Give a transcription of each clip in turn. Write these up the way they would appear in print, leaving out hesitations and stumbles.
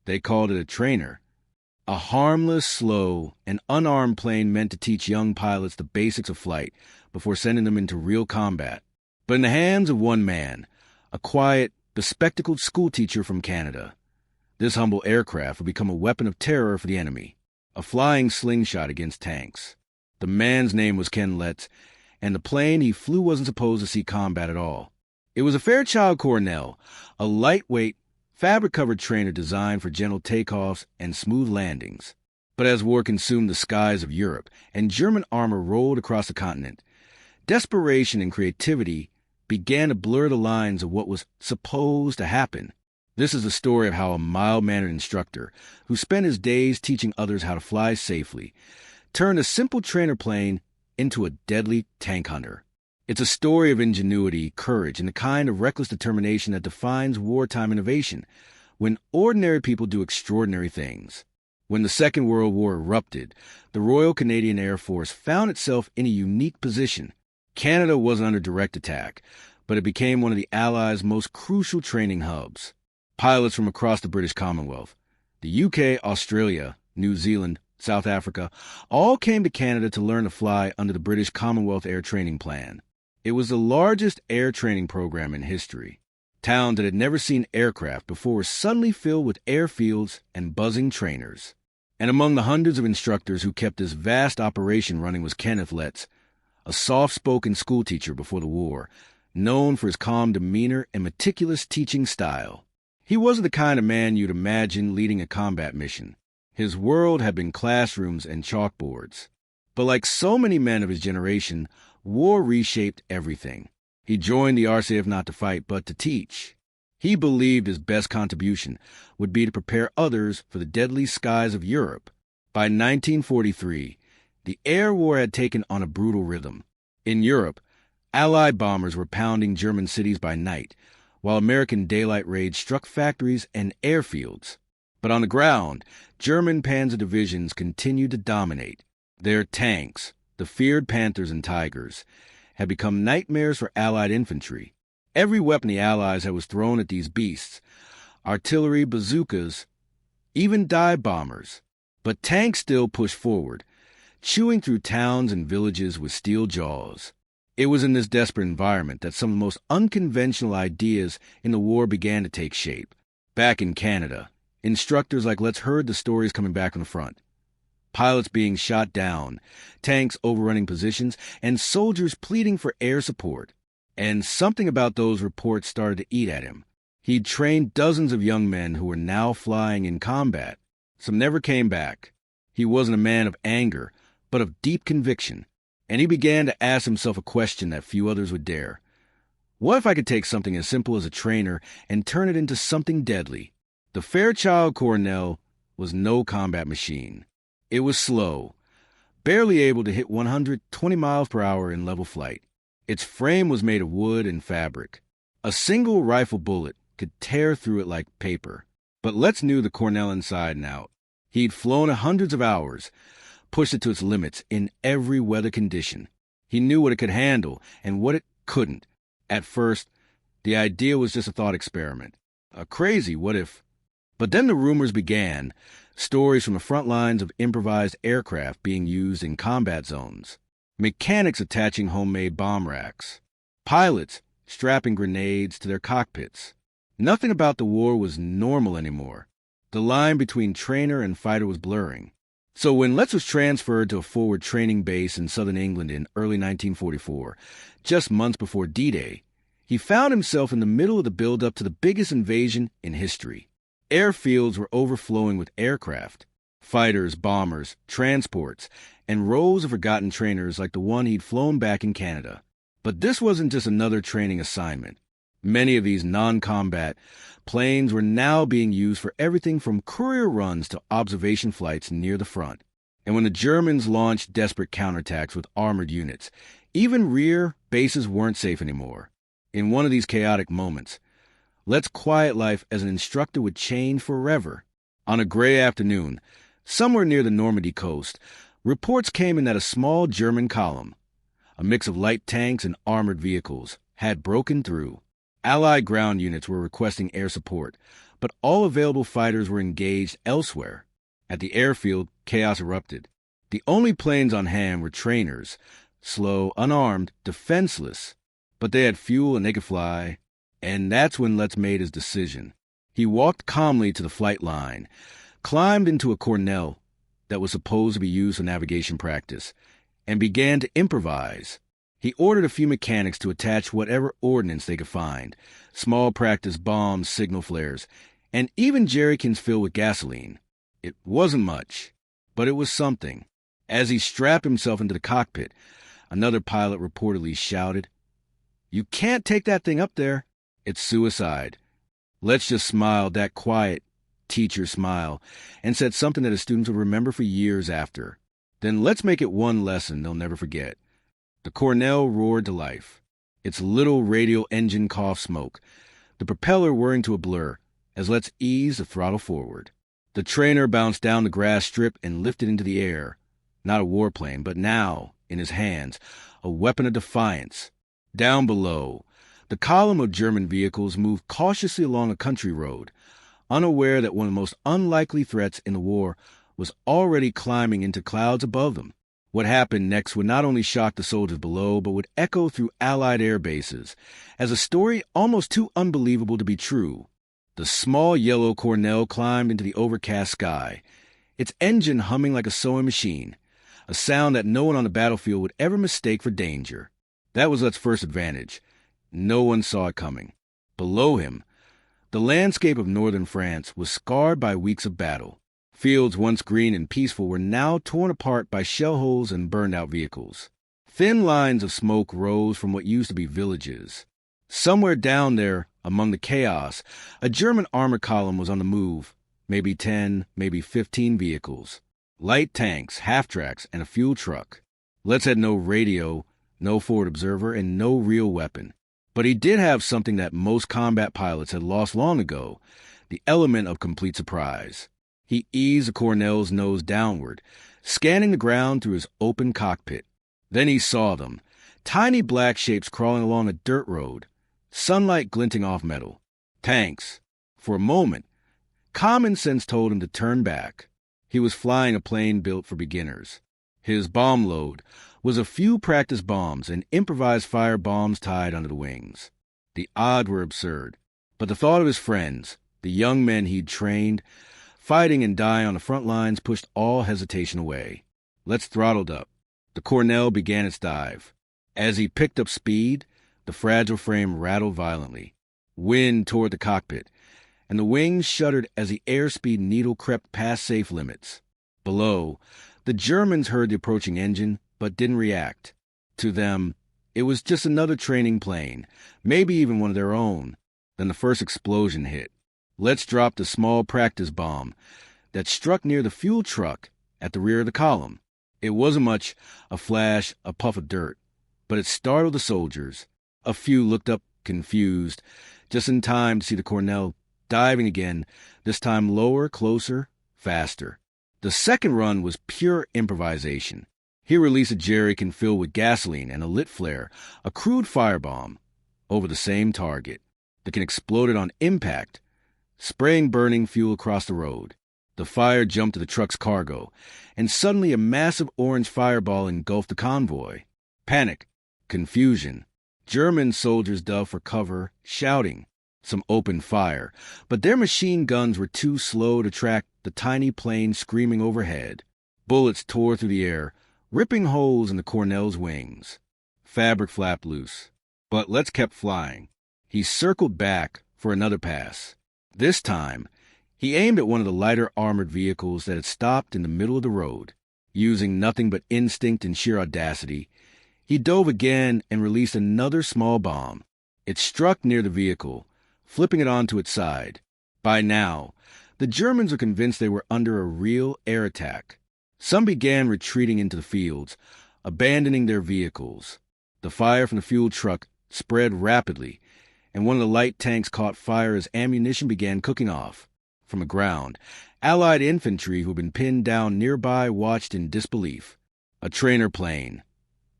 They called it a trainer. A harmless, slow, and unarmed plane meant to teach young pilots the basics of flight before sending them into real combat. But in the hands of one man, a quiet, bespectacled schoolteacher from Canada, this humble aircraft would become a weapon of terror for the enemy, a flying slingshot against tanks. The man's name was Ken Letts, and the plane he flew wasn't supposed to see combat at all. It was a Fairchild Cornell, a lightweight, fabric-covered trainer designed for gentle takeoffs and smooth landings. But as war consumed the skies of Europe and German armor rolled across the continent, desperation and creativity began to blur the lines of what was supposed to happen. This is the story of how a mild-mannered instructor, who spent his days teaching others how to fly safely, turned a simple trainer plane into a deadly tank hunter. It's a story of ingenuity, courage, and the kind of reckless determination that defines wartime innovation, when ordinary people do extraordinary things. When the Second World War erupted, the Royal Canadian Air Force found itself in a unique position. Canada wasn't under direct attack, but it became one of the Allies' most crucial training hubs. Pilots from across the British Commonwealth, the UK, Australia, New Zealand, South Africa, all came to Canada to learn to fly under the British Commonwealth Air Training Plan. It was the largest air training program in history. Towns that had never seen aircraft before were suddenly filled with airfields and buzzing trainers. And among the hundreds of instructors who kept this vast operation running was Kenneth Letts, a soft-spoken schoolteacher before the war, known for his calm demeanor and meticulous teaching style. He wasn't the kind of man you'd imagine leading a combat mission. His world had been classrooms and chalkboards. But like so many men of his generation, war reshaped everything. He joined the RCF not to fight, but to teach. He believed his best contribution would be to prepare others for the deadly skies of Europe. By 1943, the air war had taken on a brutal rhythm. In Europe, Allied bombers were pounding German cities by night, while American daylight raids struck factories and airfields. But on the ground, German panzer divisions continued to dominate. Their tanks, the feared Panthers and Tigers, had become nightmares for Allied infantry. Every weapon the Allies had was thrown at these beasts: artillery, bazookas, even dive bombers. But tanks still pushed forward, chewing through towns and villages with steel jaws. It was in this desperate environment that some of the most unconventional ideas in the war began to take shape. Back in Canada, instructors like Letts heard the stories coming back from the front. Pilots being shot down, tanks overrunning positions, and soldiers pleading for air support. And something about those reports started to eat at him. He'd trained dozens of young men who were now flying in combat. Some never came back. He wasn't a man of anger, but of deep conviction. And he began to ask himself a question that few others would dare. What if I could take something as simple as a trainer and turn it into something deadly? The Fairchild Cornell was no combat machine. It was slow, barely able to hit 120 miles per hour in level flight. Its frame was made of wood and fabric. A single rifle bullet could tear through it like paper. But Letts knew the Cornell inside and out. He'd flown it hundreds of hours, pushed it to its limits in every weather condition. He knew what it could handle and what it couldn't. At first, the idea was just a thought experiment. A crazy what if. But then the rumors began, stories from the front lines of improvised aircraft being used in combat zones, mechanics attaching homemade bomb racks, pilots strapping grenades to their cockpits. Nothing about the war was normal anymore. The line between trainer and fighter was blurring. So when Letts was transferred to a forward training base in southern England in early 1944, just months before D-Day, he found himself in the middle of the build-up to the biggest invasion in history. Airfields were overflowing with aircraft, fighters, bombers, transports, and rows of forgotten trainers like the one he'd flown back in Canada. But this wasn't just another training assignment. Many of these non-combat planes were now being used for everything from courier runs to observation flights near the front. And when the Germans launched desperate counterattacks with armored units, even rear bases weren't safe anymore. In one of these chaotic moments, Letts' quiet life as an instructor would change forever. On a gray afternoon, somewhere near the Normandy coast, reports came in that a small German column, a mix of light tanks and armored vehicles, had broken through. Allied ground units were requesting air support, but all available fighters were engaged elsewhere. At the airfield, chaos erupted. The only planes on hand were trainers, slow, unarmed, defenseless, but they had fuel and they could fly. And that's when Letts made his decision. He walked calmly to the flight line, climbed into a Cornell that was supposed to be used for navigation practice, and began to improvise. He ordered a few mechanics to attach whatever ordnance they could find, small practice bombs, signal flares, and even jerrycans filled with gasoline. It wasn't much, but it was something. As he strapped himself into the cockpit, another pilot reportedly shouted, "You can't take that thing up there. It's suicide." Letts just smiled that quiet teacher smile and said something that his students would remember for years after. Then let's make it one lesson they'll never forget. The Cornell roared to life, its little radial engine coughed smoke, the propeller whirring to a blur as Letts eased the throttle forward. The trainer bounced down the grass strip and lifted into the air, not a warplane, but now, in his hands, a weapon of defiance. Down below, the column of German vehicles moved cautiously along a country road, unaware that one of the most unlikely threats in the war was already climbing into clouds above them. What happened next would not only shock the soldiers below, but would echo through Allied air bases as a story almost too unbelievable to be true. The small yellow Cornell climbed into the overcast sky, its engine humming like a sewing machine, a sound that no one on the battlefield would ever mistake for danger. That was Let's' first advantage. No one saw it coming. Below him, the landscape of northern France was scarred by weeks of battle. Fields once green and peaceful were now torn apart by shell holes and burned-out vehicles. Thin lines of smoke rose from what used to be villages. Somewhere down there, among the chaos, a German armored column was on the move, maybe 10, maybe 15 vehicles. Light tanks, half-tracks, and a fuel truck. Letts had no radio, no forward observer, and no real weapon. But he did have something that most combat pilots had lost long ago, the element of complete surprise. He eased the Cornell's nose downward, scanning the ground through his open cockpit. Then he saw them, tiny black shapes crawling along a dirt road, sunlight glinting off metal. Tanks. For a moment, common sense told him to turn back. He was flying a plane built for beginners. His bomb load was a few practice bombs and improvised fire bombs tied under the wings. The odds were absurd, but the thought of his friends, the young men he'd trained, fighting and dying on the front lines pushed all hesitation away. Letts throttled up. The Cornell began its dive. As he picked up speed, the fragile frame rattled violently. Wind toward the cockpit, and the wings shuddered as the airspeed needle crept past safe limits. Below, the Germans heard the approaching engine, but didn't react. To them, it was just another training plane, maybe even one of their own. Then the first explosion hit. Letts dropped a small practice bomb that struck near the fuel truck at the rear of the column. It wasn't much, a flash, a puff of dirt, but it startled the soldiers. A few looked up, confused, just in time to see the Cornell diving again, this time lower, closer, faster. The second run was pure improvisation. He released a jerrycan filled with gasoline and a lit flare, a crude firebomb, over the same target. The can exploded on impact, spraying burning fuel across the road. The fire jumped to the truck's cargo, and suddenly a massive orange fireball engulfed the convoy. Panic, confusion. German soldiers dove for cover, shouting. Some opened fire, but their machine guns were too slow to track the tiny plane screaming overhead. Bullets tore through the air, ripping holes in the Cornell's wings. Fabric flapped loose. But Letts kept flying. He circled back for another pass. This time, he aimed at one of the lighter armored vehicles that had stopped in the middle of the road. Using nothing but instinct and sheer audacity, he dove again and released another small bomb. It struck near the vehicle, flipping it onto its side. By now, the Germans were convinced they were under a real air attack. Some began retreating into the fields, abandoning their vehicles. The fire from the fuel truck spread rapidly, and one of the light tanks caught fire as ammunition began cooking off. From the ground, Allied infantry who had been pinned down nearby watched in disbelief. A trainer plane,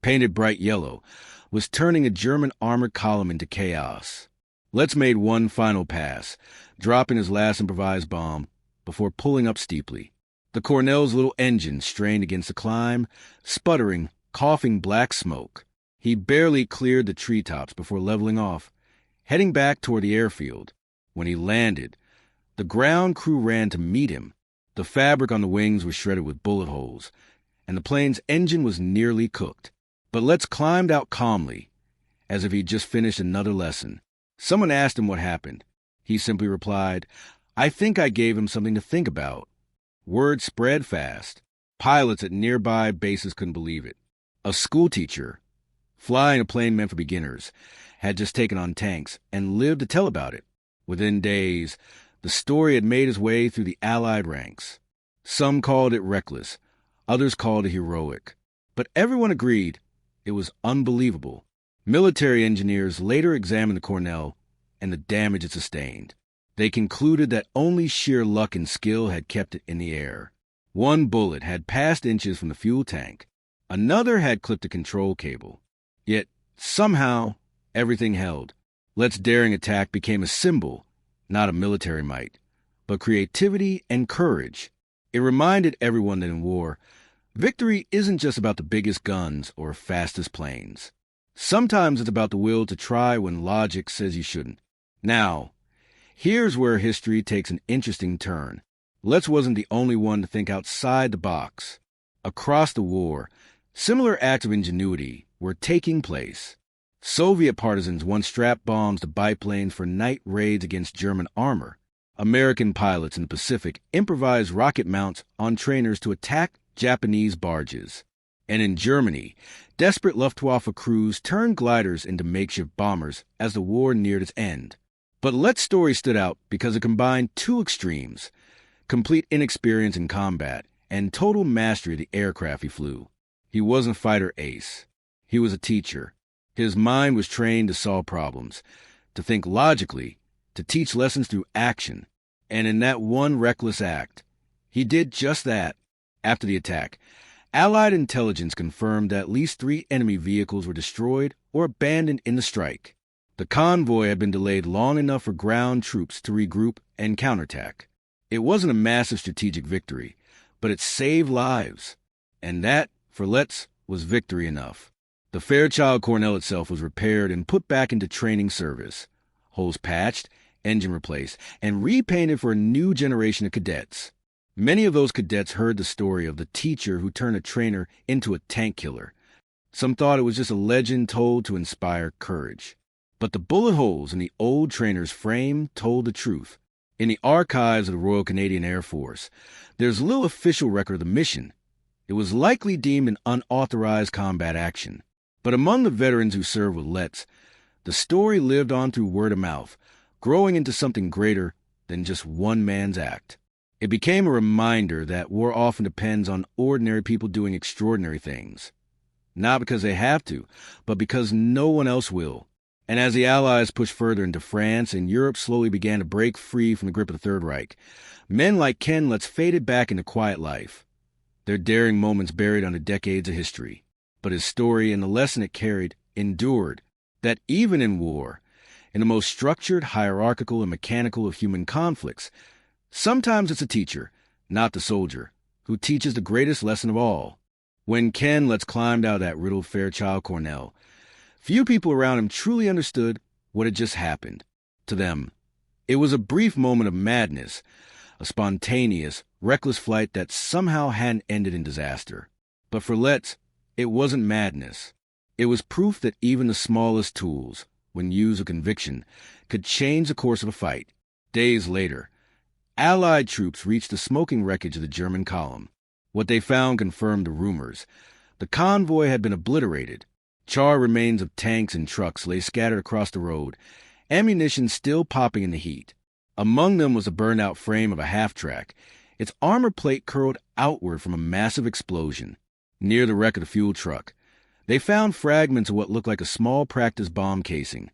painted bright yellow, was turning a German armored column into chaos. Let's made one final pass, dropping his last improvised bomb before pulling up steeply. The Cornell's little engine strained against the climb, sputtering, coughing black smoke. He barely cleared the treetops before leveling off, heading back toward the airfield. When he landed, the ground crew ran to meet him. The fabric on the wings was shredded with bullet holes, and the plane's engine was nearly cooked. But Letts climbed out calmly, as if he'd just finished another lesson. Someone asked him what happened. He simply replied, "I think I gave him something to think about." Word spread fast. Pilots at nearby bases couldn't believe it. A schoolteacher, flying a plane meant for beginners, had just taken on tanks and lived to tell about it. Within days, the story had made its way through the Allied ranks. Some called it reckless, others called it heroic. But everyone agreed it was unbelievable. Military engineers later examined the Cornell and the damage it sustained. They concluded that only sheer luck and skill had kept it in the air. One bullet had passed inches from the fuel tank. Another had clipped a control cable. Yet, somehow, everything held. Letts' daring attack became a symbol, not of military might, but creativity and courage. It reminded everyone that in war, victory isn't just about the biggest guns or fastest planes. Sometimes it's about the will to try when logic says you shouldn't. Now, here's where history takes an interesting turn. Letts wasn't the only one to think outside the box. Across the war, similar acts of ingenuity were taking place. Soviet partisans once strapped bombs to biplanes for night raids against German armor. American pilots in the Pacific improvised rocket mounts on trainers to attack Japanese barges. And in Germany, desperate Luftwaffe crews turned gliders into makeshift bombers as the war neared its end. But Letts' story stood out because it combined two extremes: complete inexperience in combat and total mastery of the aircraft he flew. He wasn't fighter ace. He was a teacher. His mind was trained to solve problems, to think logically, to teach lessons through action. And in that one reckless act, he did just that. After the attack, Allied intelligence confirmed that at least 3 enemy vehicles were destroyed or abandoned in the strike. The convoy had been delayed long enough for ground troops to regroup and counterattack. It wasn't a massive strategic victory, but it saved lives. And that, for Letts, was victory enough. The Fairchild Cornell itself was repaired and put back into training service. Holes patched, engine replaced, and repainted for a new generation of cadets. Many of those cadets heard the story of the teacher who turned a trainer into a tank killer. Some thought it was just a legend told to inspire courage. But the bullet holes in the old trainer's frame told the truth. In the archives of the Royal Canadian Air Force, there's little official record of the mission. It was likely deemed an unauthorized combat action. But among the veterans who served with Letts, the story lived on through word of mouth, growing into something greater than just one man's act. It became a reminder that war often depends on ordinary people doing extraordinary things. Not because they have to, but because no one else will. And as the Allies pushed further into France and Europe slowly began to break free from the grip of the Third Reich, men like Ken Letts faded back into quiet life, their daring moments buried under decades of history. But his story and the lesson it carried endured, that even in war, in the most structured, hierarchical, and mechanical of human conflicts, sometimes it's a teacher, not the soldier, who teaches the greatest lesson of all. When Ken Letts climbed out of that riddled Fairchild Cornell, few people around him truly understood what had just happened. To them, it was a brief moment of madness, a spontaneous, reckless flight that somehow hadn't ended in disaster. But for Letts, it wasn't madness. It was proof that even the smallest tools, when used with conviction, could change the course of a fight. Days later, Allied troops reached the smoking wreckage of the German column. What they found confirmed the rumors. The convoy had been obliterated. Charred remains of tanks and trucks lay scattered across the road, ammunition still popping in the heat. Among them was the burned-out frame of a half-track, its armor plate curled outward from a massive explosion. Near the wreck of the fuel truck, they found fragments of what looked like a small practice bomb casing,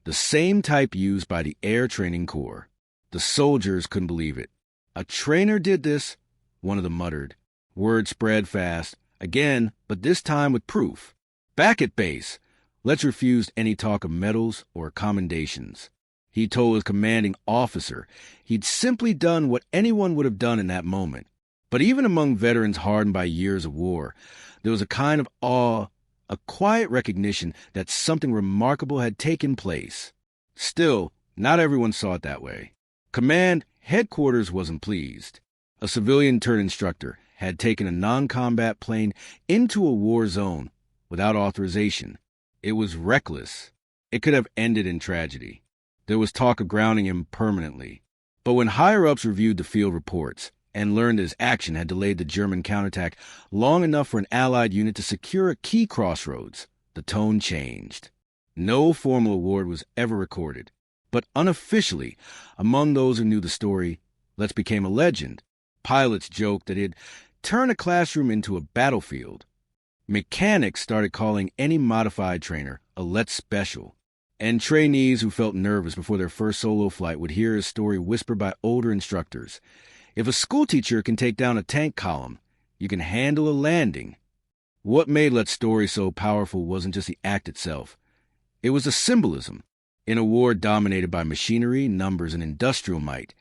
the same type used by the Air Training Corps. The soldiers couldn't believe it. "A trainer did this," one of them muttered. Word spread fast, again, but this time with proof. Back at base, Letts refused any talk of medals or commendations. He told his commanding officer he'd simply done what anyone would have done in that moment. But even among veterans hardened by years of war, there was a kind of awe, a quiet recognition that something remarkable had taken place. Still, not everyone saw it that way. Command headquarters wasn't pleased. A civilian-turned-instructor had taken a non-combat plane into a war zone without authorization. It was reckless. It could have ended in tragedy. There was talk of grounding him permanently. But when higher-ups reviewed the field reports and learned his action had delayed the German counterattack long enough for an Allied unit to secure a key crossroads, the tone changed. No formal award was ever recorded, but unofficially, among those who knew the story, Let's became a legend. Pilots joked that he'd turn a classroom into a battlefield. Mechanics started calling any modified trainer a Let's Special, and trainees who felt nervous before their first solo flight would hear his story whispered by older instructors. If a schoolteacher can take down a tank column, you can handle a landing. What made Let's story so powerful wasn't just the act itself. It was the symbolism. In a war dominated by machinery, numbers, and industrial might,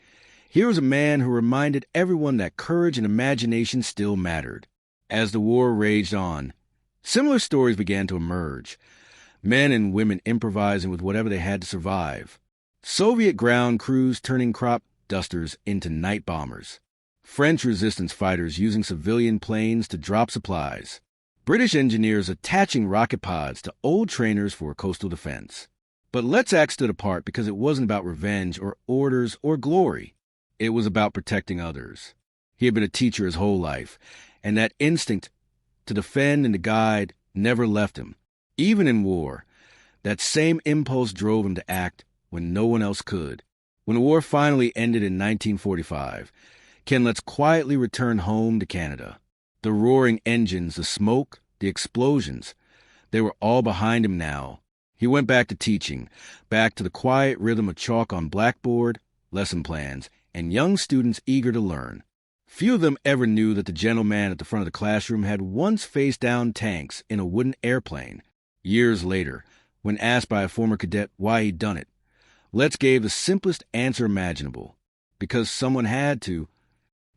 here was a man who reminded everyone that courage and imagination still mattered. As the war raged on, similar stories began to emerge. Men and women improvising with whatever they had to survive. Soviet ground crews turning crop dusters into night bombers. French resistance fighters using civilian planes to drop supplies. British engineers attaching rocket pods to old trainers for coastal defense. But Let's act stood apart because it wasn't about revenge or orders or glory. It was about protecting others. He had been a teacher his whole life, and that instinct to defend and to guide never left him. Even in war, that same impulse drove him to act when no one else could. When the war finally ended in 1945, Ken Let's quietly returned home to Canada. The roaring engines, the smoke, the explosions, they were all behind him now. He went back to teaching, back to the quiet rhythm of chalk on blackboard, lesson plans, and young students eager to learn. Few of them ever knew that the gentleman at the front of the classroom had once faced down tanks in a wooden airplane. Years later, when asked by a former cadet why he'd done it, Let's gave the simplest answer imaginable. Because someone had to.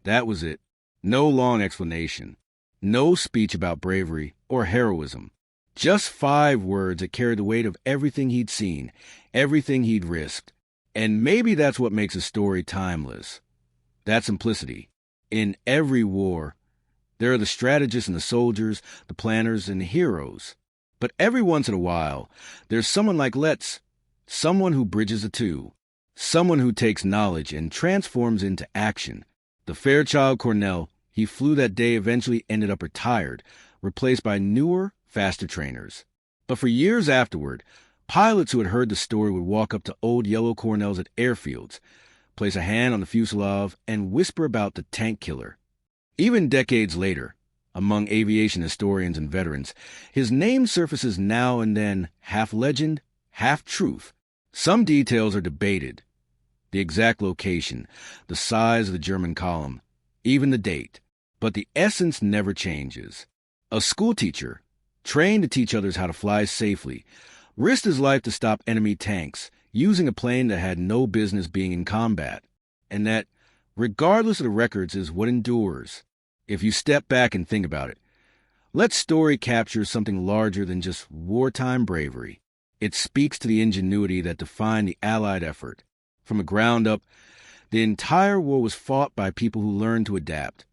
That was it. No long explanation. No speech about bravery or heroism. Just 5 words that carried the weight of everything he'd seen, everything he'd risked. And maybe that's what makes a story timeless. That simplicity. In every war, there are the strategists and the soldiers, the planners and the heroes. But every once in a while, there's someone like Let's, someone who bridges the two, someone who takes knowledge and transforms into action. The Fairchild Cornell he flew that day eventually ended up retired, replaced by newer, faster trainers. But for years afterward, pilots who had heard the story would walk up to old yellow Cornells at airfields, place a hand on the fuselage, and whisper about the tank killer. Even decades later, among aviation historians and veterans, his name surfaces now and then, half legend, half truth. Some details are debated. The exact location, the size of the German column, even the date. But the essence never changes. A schoolteacher, trained to teach others how to fly safely, risked his life to stop enemy tanks, using a plane that had no business being in combat. And that, regardless of the records, is what endures. If you step back and think about it, Let's story captures something larger than just wartime bravery. It speaks to the ingenuity that defined the Allied effort. From the ground up, the entire war was fought by people who learned to adapt,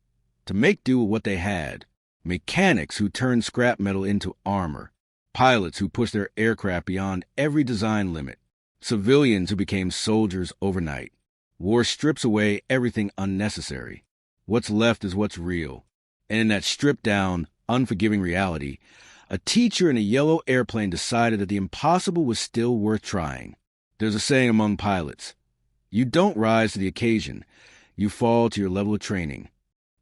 to make do with what they had. Mechanics who turned scrap metal into armor. Pilots who pushed their aircraft beyond every design limit. Civilians who became soldiers overnight. War strips away everything unnecessary. What's left is what's real. And in that stripped-down, unforgiving reality, a teacher in a yellow airplane decided that the impossible was still worth trying. There's a saying among pilots, you don't rise to the occasion, you fall to your level of training.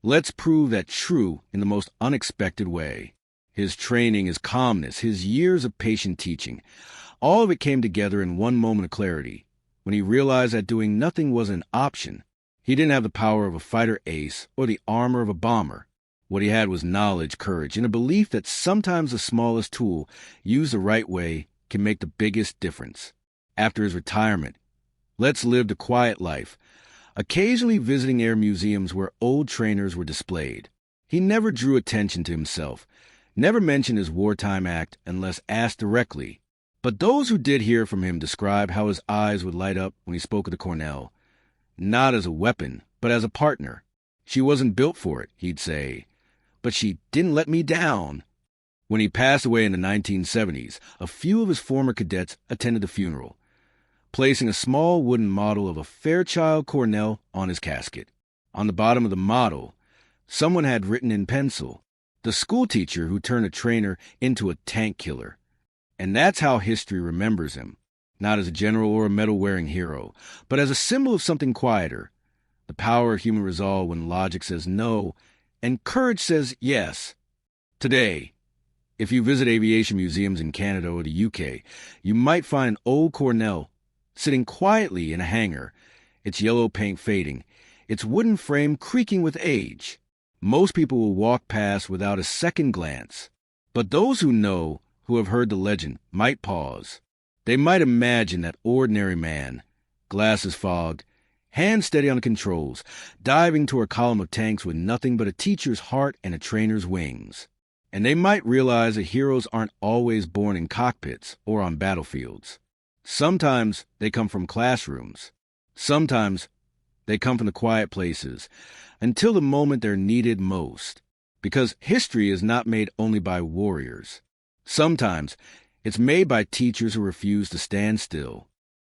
Let's prove that true in the most unexpected way. His training, his calmness, his years of patient teaching, all of it came together in one moment of clarity, when he realized that doing nothing was an option. He didn't have the power of a fighter ace or the armor of a bomber. What he had was knowledge, courage, and a belief that sometimes the smallest tool, used the right way, can make the biggest difference. After his retirement, Let's lived a quiet life, occasionally visiting air museums where old trainers were displayed. He never drew attention to himself, never mentioned his wartime act unless asked directly. But those who did hear from him describe how his eyes would light up when he spoke of the Cornell, not as a weapon, but as a partner. She wasn't built for it, he'd say, but she didn't let me down. When he passed away in the 1970s, a few of his former cadets attended the funeral, placing a small wooden model of a Fairchild Cornell on his casket. On the bottom of the model, someone had written in pencil, "The schoolteacher who turned a trainer into a tank killer." And that's how history remembers him, not as a general or a medal-wearing hero, but as a symbol of something quieter, the power of human resolve when logic says no and courage says yes. Today, if you visit aviation museums in Canada or the UK, you might find an old Cornell sitting quietly in a hangar, its yellow paint fading, its wooden frame creaking with age. Most people will walk past without a second glance. But those who know, who have heard the legend, might pause. They might imagine that ordinary man, glasses fogged, hands steady on the controls, diving toward a column of tanks with nothing but a teacher's heart and a trainer's wings. And they might realize that heroes aren't always born in cockpits or on battlefields. Sometimes they come from classrooms. Sometimes they come from the quiet places until the moment they're needed most. Because history is not made only by warriors. Sometimes it's made by teachers who refuse to stand still.